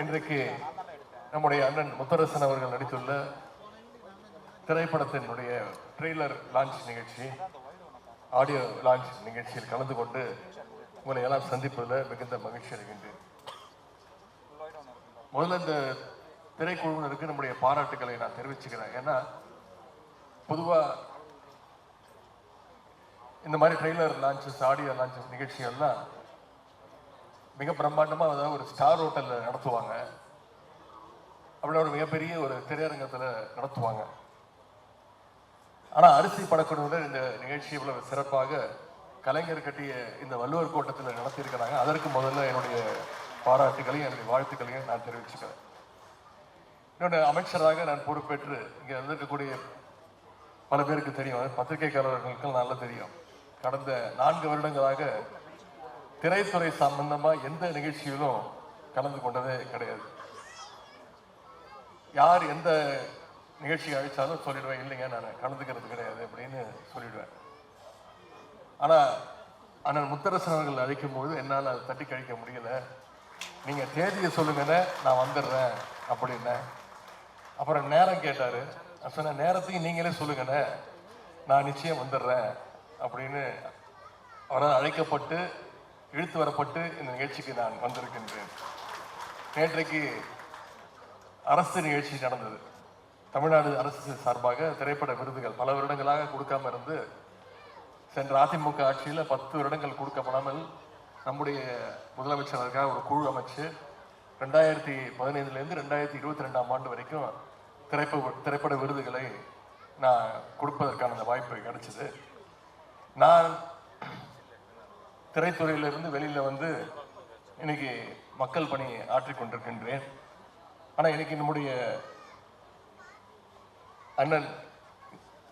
இன்றைக்கு நம்முடைய அண்ணன் முத்தரசன் அவர்கள் நடித்துள்ள திரைப்படத்தினுடைய ட்ரெய்லர் லான்ச் நிகழ்ச்சி, ஆடியோ லான்ச் நிகழ்ச்சியில் கலந்து கொண்டு உங்களை எல்லாம் சந்திப்பதில் மிகுந்த மகிழ்ச்சி அடைகின்றேன். முதல்ல இந்த திரைக்குழுவினருக்கு நம்முடைய பாராட்டுக்களை நான் தெரிவிச்சுக்கிறேன். ஏன்னா பொதுவாக இந்த மாதிரி ட்ரெய்லர் லான்ச்சஸ், ஆடியோ லான்ச்சஸ் நிகழ்ச்சிகள்லாம் மிக பிரம்மாண்டமாக அதாவது ஒரு ஸ்டார் ஹோட்டலில் நடத்துவாங்க, அப்படியே ஒரு மிகப்பெரிய ஒரு திரையரங்கத்தில் நடத்துவாங்க. ஆனால் அரிசி படக்குழுவினர் இந்த நிகழ்ச்சி இவ்வளவு சிறப்பாக கலைஞர் கட்டிய இந்த வள்ளுவர் கோட்டத்தில் நடத்தியிருக்கிறாங்க. அதற்கு முதல்ல என்னுடைய பாராட்டுகளையும் என்னுடைய வாழ்த்துக்களையும் நான் தெரிவிச்சுக்கிறேன். இன்னொன்று, அமைச்சராக நான் பொறுப்பேற்று இங்கே வந்திருக்கக்கூடிய பல பேருக்கு தெரியும், பத்திரிகைக்காரர்களுக்கு நல்லா தெரியும், கடந்த 4 வருடங்களாக திரைத்துறை சம்பந்தமாக எந்த நிகழ்ச்சியிலும் கலந்து கொண்டதே கிடையாது. யார் எந்த நிகழ்ச்சி அழைச்சாலும் சொல்லிடுவேன், இல்லைங்க நான் கலந்துக்கிறது கிடையாது அப்படின்னு சொல்லிடுவேன். ஆனால் அண்ணன் முத்தரசன் அவர்கள் அழைக்கும் போது என்னால் அதை தட்டி கழிக்க முடியல. நீங்கள் தேதியை சொல்லுங்கன்னு நான் வந்துடுறேன் அப்படின்னேன். அப்புறம் நேரம் கேட்டார். சொன்ன நேரத்தையும் நீங்களே சொல்லுங்கண்ணே, நான் நிச்சயம் வந்துடுறேன் அப்படின்னு அவரால் அழைக்கப்பட்டு இழுத்து வரப்பட்டு இந்த நிகழ்ச்சிக்கு நான் வந்திருக்கின்றேன். நேற்றைக்கு அரசு நிகழ்ச்சி நடந்தது. தமிழ்நாடு அரசு சார்பாக திரைப்பட விருதுகள் பல வருடங்களாக கொடுக்காம இருந்து, சென்ற அதிமுக ஆட்சியில் 10 வருடங்கள் கொடுக்கப்படாமல் நம்முடைய முதலமைச்சருக்காக ஒரு குழு அமைச்சு 2015 2022 ஆண்டு வரைக்கும் திரைப்பட விருதுகளை நான் கொடுப்பதற்கான அந்த வாய்ப்பு கிடைச்சது. நான் திரைத்துறையிலிருந்து வெளியில் வந்து இன்னைக்கு மக்கள் பணி ஆற்றிக்கொண்டிருக்கின்றேன். ஆனால் இன்னைக்கு நம்முடைய அண்ணன்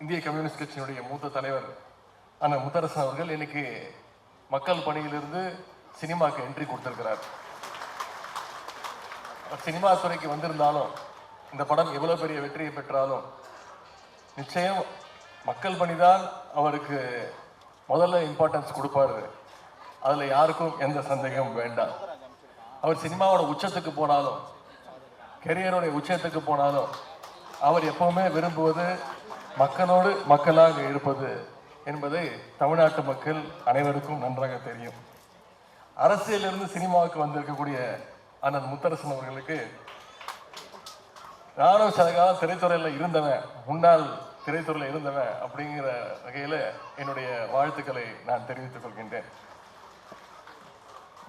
இந்திய கம்யூனிஸ்ட் கட்சியினுடைய மூத்த தலைவர் அண்ணன் முத்தரசன் அவர்கள் இன்னைக்கு மக்கள் பணியிலிருந்து சினிமாவுக்கு என்ட்ரி கொடுத்திருக்கிறார். சினிமா துறைக்கு வந்திருந்தாலும் இந்த படம் எவ்வளவு பெரிய வெற்றியை பெற்றாலும் நிச்சயம் மக்கள் பணிதான் அவருக்கு முதல்ல இம்பார்ட்டன்ஸ் கொடுப்பாரு. அதுல யாருக்கும் எந்த சந்தேகம் வேண்டாம். அவர் சினிமாவோட உச்சத்துக்கு போனாலும், கெரியருடைய உச்சத்துக்கு போனாலும், அவர் எப்பவுமே விரும்புவது மக்களோடு மக்களாக இருப்பது என்பதை தமிழ்நாட்டு மக்கள் அனைவருக்கும் நன்றாக தெரியும். அரசியலிருந்து சினிமாவுக்கு வந்திருக்கக்கூடிய அண்ணன் முத்தரசன் அவர்களுக்கு நானும் சில காலம் திரைத்துறையில் இருந்தவன், முன்னாள் திரைத்துறையில் இருந்தவன் அப்படிங்கிற வகையில் என்னுடைய வாழ்த்துக்களை நான் தெரிவித்துக் கொள்கின்றேன்.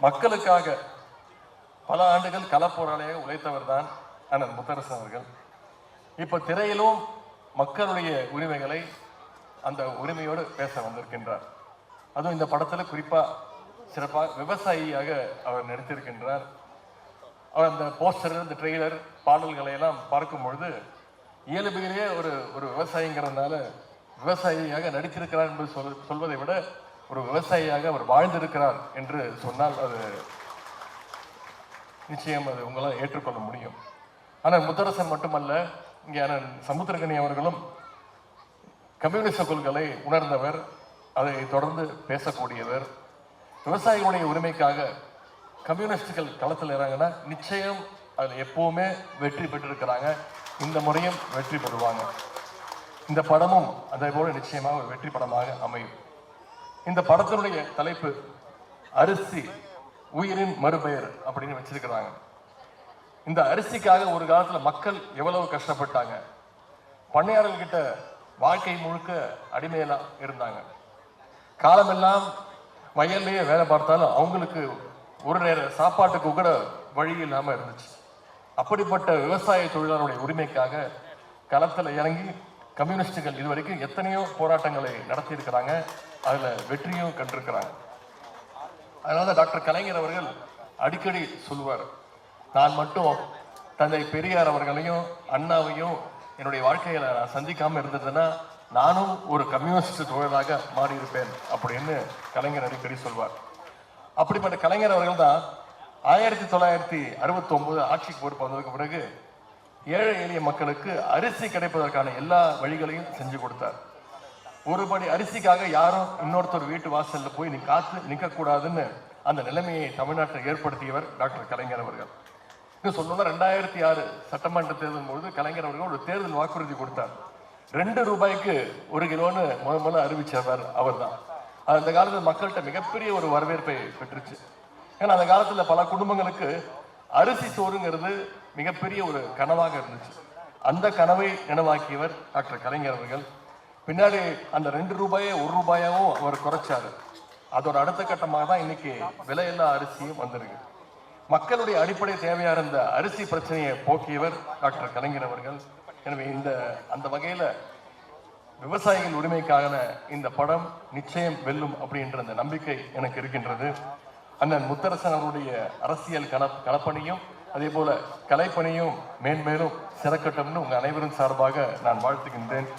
மக்களுக்காக பல ஆண்டுகள் களப்போராளியாக உழைத்தவர் தான் அண்ணன் முத்தரசன் அவர்கள். இப்ப திரையிலும் மக்களுடைய உரிமைகளை அந்த உரிமையோடு பேச வந்திருக்கின்றார். அதுவும் இந்த படத்தில் குறிப்பா சிறப்பாக விவசாயியாக அவர் நடித்திருக்கின்றார். அவர் அந்த போஸ்டர், இந்த ட்ரெய்லர், பாடல்களை எல்லாம் பார்க்கும் பொழுது இயல்பிலேயே ஒரு விவசாயிங்கிறதுனால விவசாயியாக நடித்திருக்கிறார் என்று சொல்வதை விட ஒரு விவசாயியாக அவர் வாழ்ந்திருக்கிறார் என்று சொன்னால் அது நிச்சயம் அது உங்களால் ஏற்றுக்கொள்ள முடியும். ஆனால் முத்தரசன் மட்டுமல்ல, இங்கே அண்ணன் சமுத்திரகனி அவர்களும் கம்யூனிஸ்ட கொள்கைகளை உணர்ந்தவர், அதை தொடர்ந்து பேசக்கூடியவர். விவசாயிகளுடைய உரிமைக்காக கம்யூனிஸ்டுகள் களத்தில் இறங்கினா நிச்சயம் அதில் எப்பவுமே வெற்றி பெற்றிருக்கிறாங்க. இந்த முறையும் வெற்றி பெறுவாங்க. இந்த படமும் அதே போல நிச்சயமாக ஒரு வெற்றி படமாக அமையும். இந்த படத்தினுடைய தலைப்பு அரிசி உயிரின் மறுபெயர் அப்படின்னு வச்சிருக்கிறாங்க. இந்த அரிசிக்காக ஒரு காலத்துல மக்கள் எவ்வளவு கஷ்டப்பட்டாங்க. பண்ணையாளர்கிட்ட வாழ்க்கை முழுக்க அடிமையெல்லாம் இருந்தாங்க. காலமெல்லாம் வயல்லையே வேலை பார்த்தாலும் அவங்களுக்கு ஒரு நேர சாப்பாட்டுக்கு கூட வழி இல்லாம இருந்துச்சு. அப்படிப்பட்ட விவசாய தொழிலாளருடைய உரிமைக்காக களத்தில் இறங்கி கம்யூனிஸ்டுகள் இதுவரைக்கும் எத்தனையோ போராட்டங்களை நடத்தி இருக்கிறாங்க. அதுல வெற்றியும் கண்டிருக்கிறாங்க. அதனால டாக்டர் கலைஞர் அவர்கள் அடிக்கடி சொல்லுவார், நான் மட்டும் தந்தை பெரியார் அவர்களையும் அண்ணாவையும் என்னுடைய வாழ்க்கையில நான் சந்திக்காம இருந்ததுன்னா நானும் ஒரு கம்யூனிஸ்ட் தொழிலாக மாறி இருப்பேன் அப்படின்னு கலைஞர் அடிக்கடி சொல்வார். அப்படிப்பட்ட கலைஞர் அவர்கள் தான் 1969 ஆட்சிக்கு பொறுப்பு வந்ததுக்கு பிறகு ஏழை எளிய மக்களுக்கு அரிசி கிடைப்பதற்கான எல்லா வழிகளையும் செஞ்சு கொடுத்தார். ஒரு படி அரிசிக்காக யாரும் இன்னொருத்தர் வீட்டு வாசல்ல போய் காத்து நிற்க கூடாதுன்னு அந்த நிலைமையை தமிழ்நாட்டில் ஏற்படுத்தியவர் டாக்டர் கலைஞர் அவர்கள். இன்னும் சொல்லணும்னா 2006 சட்டமன்ற தேர்தல் பொழுது கலைஞர் அவர்கள் ஒரு தேர்தல் வாக்குறுதி கொடுத்தார். 2 ரூபாய்க்கு 1 கிலோன்னு முதல்ல அறிவிச்சவர் அவர் தான். அந்த காலத்தில் மக்கள்கிட்ட மிகப்பெரிய ஒரு வரவேற்பை பெற்றுச்சு. ஏன்னா அந்த காலத்தில் பல குடும்பங்களுக்கு அரிசி சோறுங்கிறது மிகப்பெரிய ஒரு கனவாக இருந்துச்சு. அந்த கனவை நினைவாக்கியவர் டாக்டர் கலைஞர் அவர்கள். பின்னாடி அந்த 2 ரூபாயை 1 ரூபாயாவும் அவர் குறைச்சாரு. அதோட அடுத்த கட்டமாக தான் இன்னைக்கு விலையில்லா அரிசியும் வந்திருக்கு. மக்களுடைய அடிப்படை தேவையான இந்த அரிசி பிரச்சனையை போக்கியவர் டாக்டர் கலைஞர் அவர்கள். எனவே அந்த வகையில விவசாயிகள் உரிமைக்கான இந்த படம் நிச்சயம் வெல்லும் அப்படின்ற அந்த நம்பிக்கை எனக்கு இருக்கின்றது. அண்ணன் முத்தரசன் அவருடைய அரசியல் களப்பணியும் அதே போல கலைப்பணியும் மேன்மேலும் சிறக்கட்டும்னு உங்க அனைவரும் சார்பாக நான் வாழ்த்துகின்றேன்.